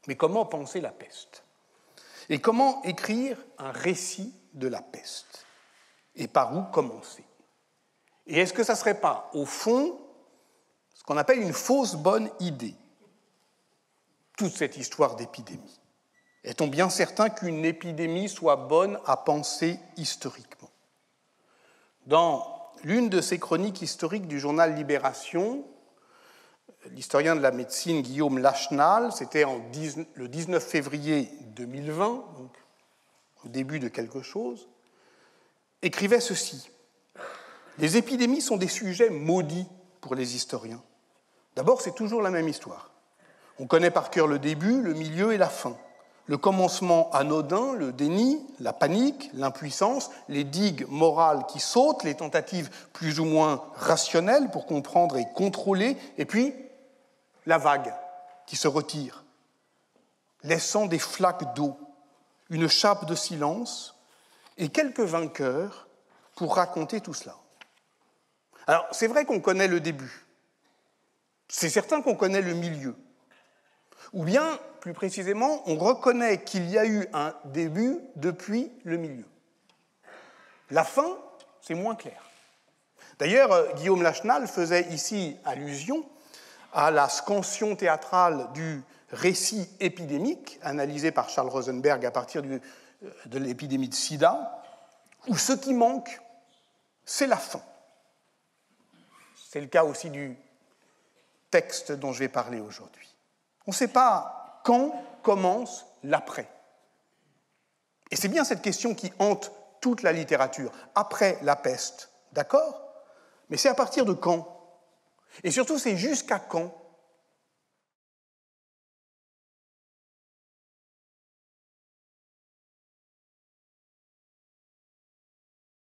Mais comment penser la peste? Et comment écrire un récit de la peste? Et par où commencer? Et est-ce que ça ne serait pas, au fond, ce qu'on appelle une fausse bonne idée, toute cette histoire d'épidémie? Est-on bien certain qu'une épidémie soit bonne à penser historiquement? Dans l'une de ces chroniques historiques du journal Libération, l'historien de la médecine Guillaume Lachenal, c'était le 19 février 2020, donc au début de quelque chose, écrivait ceci. « Les épidémies sont des sujets maudits pour les historiens. D'abord, c'est toujours la même histoire. On connaît par cœur le début, le milieu et la fin. Le commencement anodin, le déni, la panique, l'impuissance, les digues morales qui sautent, les tentatives plus ou moins rationnelles pour comprendre et contrôler, et puis la vague qui se retire, laissant des flaques d'eau, une chape de silence et quelques vainqueurs pour raconter tout cela. » Alors, c'est vrai qu'on connaît le début. C'est certain qu'on connaît le milieu. Ou bien, plus précisément, on reconnaît qu'il y a eu un début depuis le milieu. La fin, c'est moins clair. D'ailleurs, Guillaume Lachenal faisait ici allusion à la scansion théâtrale du récit épidémique, analysé par Charles Rosenberg à partir de l'épidémie de sida, où ce qui manque, c'est la fin. C'est le cas aussi du texte dont je vais parler aujourd'hui. On ne sait pas quand commence l'après. Et c'est bien cette question qui hante toute la littérature. Après la peste, d'accord? Mais c'est à partir de quand? Et surtout, c'est jusqu'à quand?